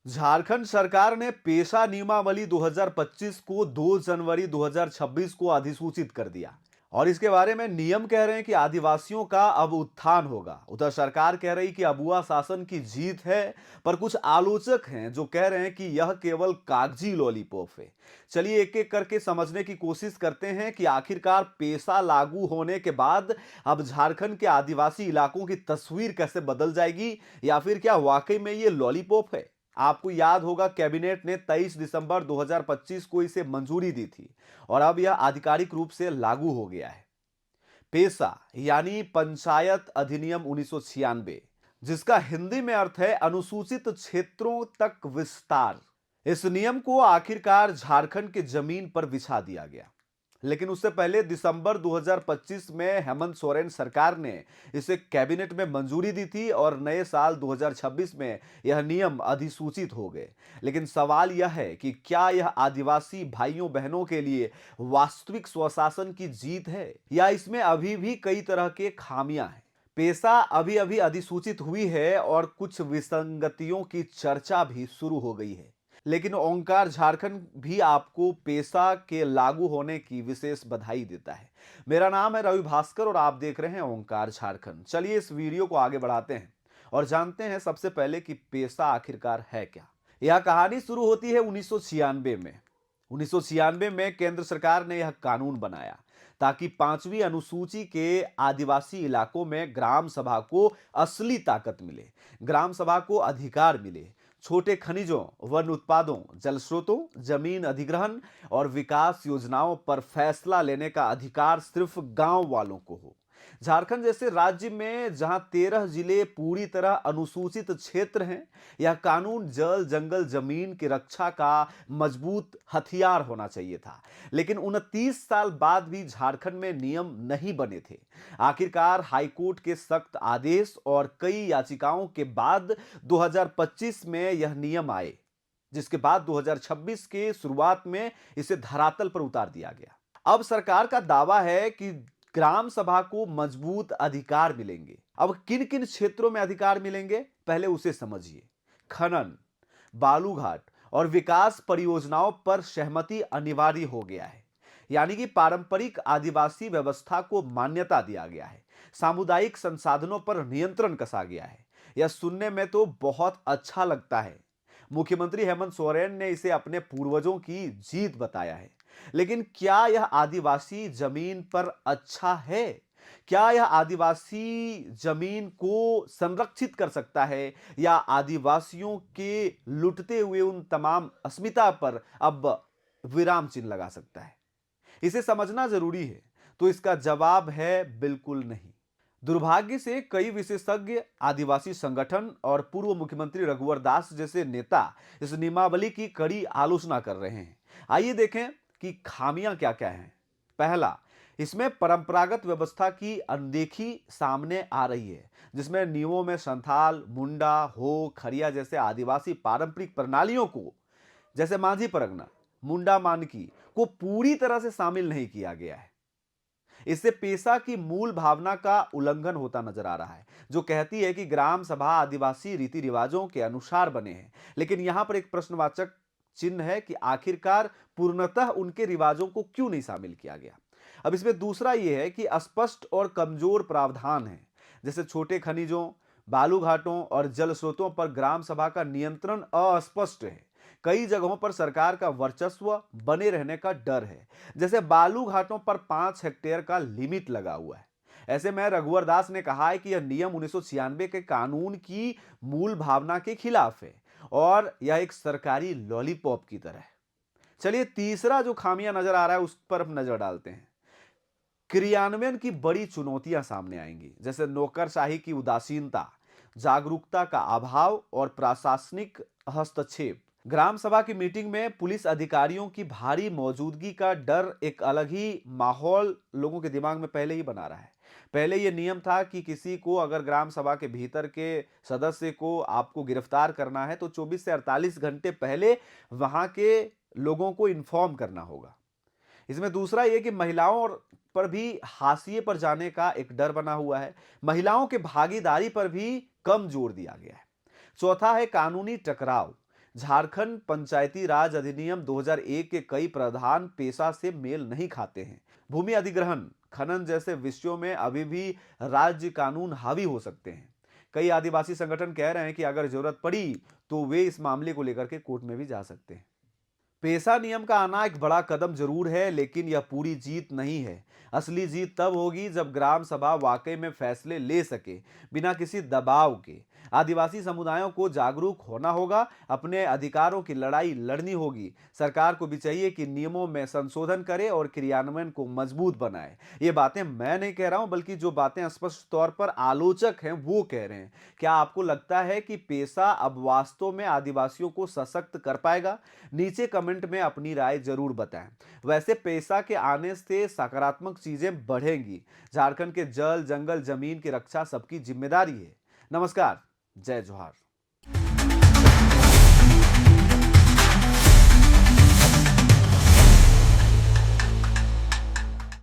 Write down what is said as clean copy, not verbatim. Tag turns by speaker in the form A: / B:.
A: झारखंड सरकार ने पेशा नियमावली 2025 को 2 जनवरी 2026 को अधिसूचित कर दिया और इसके बारे में नियम कह रहे हैं कि आदिवासियों का अब उत्थान होगा। उधर सरकार कह रही कि अबुआ शासन की जीत है, पर कुछ आलोचक हैं जो कह रहे हैं कि यह केवल कागजी लॉलीपॉप है। चलिए एक एक करके समझने की कोशिश करते हैं कि आखिरकार पेशा लागू होने के बाद अब झारखंड के आदिवासी इलाकों की तस्वीर कैसे बदल जाएगी, या फिर क्या वाकई में ये लॉलीपॉप है। आपको याद होगा कैबिनेट ने 23 दिसंबर 2025 को इसे मंजूरी दी थी और अब यह आधिकारिक रूप से लागू हो गया है। पेशा यानी पंचायत अधिनियम 1996, जिसका हिंदी में अर्थ है अनुसूचित क्षेत्रों तक विस्तार। इस नियम को आखिरकार झारखंड की जमीन पर बिछा दिया गया, लेकिन उससे पहले दिसंबर 2025 में हेमंत सोरेन सरकार ने इसे कैबिनेट में मंजूरी दी थी और नए साल 2026 में यह नियम अधिसूचित हो गए। लेकिन सवाल यह है कि क्या यह आदिवासी भाइयों बहनों के लिए वास्तविक स्वशासन की जीत है, या इसमें अभी भी कई तरह के खामियां हैं। पेशा अभी अभी अधिसूचित हुई है और कुछ विसंगतियों की चर्चा भी शुरू हो गई है, लेकिन ओंकार झारखंड भी आपको पेशा के लागू होने की विशेष बधाई देता है। मेरा नाम है रवि भास्कर और आप देख रहे हैं ओंकार झारखंड। चलिए इस वीडियो को आगे बढ़ाते हैं और जानते हैं सबसे पहले कि पेशा आखिरकार है क्या। यह कहानी शुरू होती है 1996 में। 1996 में केंद्र सरकार ने यह कानून बनाया ताकि 5वीं अनुसूची के आदिवासी इलाकों में ग्राम सभा को असली ताकत मिले, ग्राम सभा को अधिकार मिले। छोटे खनिजों, वन उत्पादों, जल स्रोतों, जमीन अधिग्रहण और विकास योजनाओं पर फैसला लेने का अधिकार सिर्फ गांव वालों को हो। झारखंड जैसे राज्य में जहां 13 जिले पूरी तरह अनुसूचित क्षेत्र हैं, यह कानून जल, जंगल, जमीन की रक्षा का मजबूत हथियार होना चाहिए था। लेकिन 29 साल बाद भी झारखंड में नियम नहीं बने थे। आखिरकार हाईकोर्ट के सख्त आदेश और कई याचिकाओं के बाद 2025 में यह नियम आए, जिसके बाद 2026 के शुरुआत में इसे धरातल पर उतार दिया गया। अब सरकार का दावा है कि ग्राम सभा को मजबूत अधिकार मिलेंगे। अब किन किन क्षेत्रों में अधिकार मिलेंगे, पहले उसे समझिए। खनन, बालूघाट और विकास परियोजनाओं पर सहमति अनिवार्य हो गया है, यानी कि पारंपरिक आदिवासी व्यवस्था को मान्यता दिया गया है। सामुदायिक संसाधनों पर नियंत्रण कसा गया है। यह सुनने में तो बहुत अच्छा लगता है। मुख्यमंत्री हेमंत सोरेन ने इसे अपने पूर्वजों की जीत बताया है। लेकिन क्या यह आदिवासी जमीन पर अच्छा है? क्या यह आदिवासी जमीन को संरक्षित कर सकता है, या आदिवासियों के लुटते हुए उन तमाम अस्मिता पर अब विराम चिन्ह लगा सकता है? इसे समझना जरूरी है। तो इसका जवाब है बिल्कुल नहीं। दुर्भाग्य से कई विशेषज्ञ, आदिवासी संगठन और पूर्व मुख्यमंत्री रघुवर दास जैसे नेता इस नियमावली की कड़ी आलोचना कर रहे हैं। आइए देखें कि खामियां क्या क्या हैं। पहला, इसमें परंपरागत व्यवस्था की अनदेखी सामने आ रही है, जिसमें नियमों में संथाल, मुंडा, हो, खरिया जैसे आदिवासी पारंपरिक प्रणालियों को, जैसे मांझी परगना, मुंडा मानकी को पूरी तरह से शामिल नहीं किया गया है। इससे पेशा की मूल भावना का उल्लंघन होता नजर आ रहा है, जो कहती है कि ग्राम सभा आदिवासी रीति रिवाजों के अनुसार बने हैं। लेकिन यहां पर एक प्रश्नवाचक चिन्ह है कि आखिरकार पूर्णतः उनके रिवाजों को क्यों नहीं शामिल किया गया। अब इसमें दूसरा यह है कि अस्पष्ट और कमजोर प्रावधान है, जैसे छोटे खनिजों, बालू घाटों और जल स्रोतों पर ग्राम सभा का नियंत्रण अस्पष्ट है। कई जगहों पर सरकार का वर्चस्व बने रहने का डर है, जैसे बालू घाटों पर 5 हेक्टेयर का लिमिट लगा हुआ है। ऐसे में रघुवर दास ने कहा है कि यह नियम 1996 के कानून की मूल भावना के खिलाफ है और यह एक सरकारी लॉलीपॉप की तरह है। चलिए तीसरा जो खामियां नजर आ रहा है उस पर हम नजर डालते हैं। क्रियान्वयन की बड़ी चुनौतियां सामने आएंगी, जैसे नौकरशाही की उदासीनता, जागरूकता का अभाव और प्रशासनिक हस्तक्षेप। ग्राम सभा की मीटिंग में पुलिस अधिकारियों की भारी मौजूदगी का डर एक अलग ही माहौल लोगों के दिमाग में पहले ही बना रहा है। पहले यह नियम था कि किसी को अगर ग्राम सभा के भीतर के सदस्य को आपको गिरफ्तार करना है तो 24 से 48 घंटे पहले वहां के लोगों को इन्फॉर्म करना होगा। इसमें दूसरा ये कि महिलाओं पर भी हाशिए पर जाने का एक डर बना हुआ है। महिलाओं के भागीदारी पर भी कम जोर दिया गया है। चौथा है कानूनी टकराव, झारखंड पंचायती राज अधिनियम 2001 के कई प्रावधान पेशा से मेल नहीं खाते हैं। भूमि अधिग्रहण, खनन जैसे विषयों में अभी भी राज्य कानून हावी हो सकते हैं। कई आदिवासी संगठन कह रहे हैं कि अगर जरूरत पड़ी तो वे इस मामले को लेकर के कोर्ट में भी जा सकते हैं। पेशा नियम का आना एक बड़ा कदम जरूर है, लेकिन यह पूरी जीत नहीं है। असली जीत तब होगी जब ग्राम सभा वाकई में फैसले ले सके, बिना किसी दबाव के। आदिवासी समुदायों को जागरूक होना होगा, अपने अधिकारों की लड़ाई लड़नी होगी। सरकार को भी चाहिए कि नियमों में संशोधन करे और क्रियान्वयन को मजबूत बनाए। ये बातें मैं नहीं कह रहा हूं, बल्कि जो बातें स्पष्ट तौर पर आलोचक हैं वो कह रहे हैं। क्या आपको लगता है कि पेशा अब वास्तव में आदिवासियों को सशक्त कर पाएगा? नीचे कमेंट में अपनी राय जरूर बताएं। वैसे पेशा के आने से सकारात्मक चीजें बढ़ेंगी। झारखंड के जल, जंगल, जमीन की रक्षा सबकी जिम्मेदारी है। नमस्कार, जय जोहार।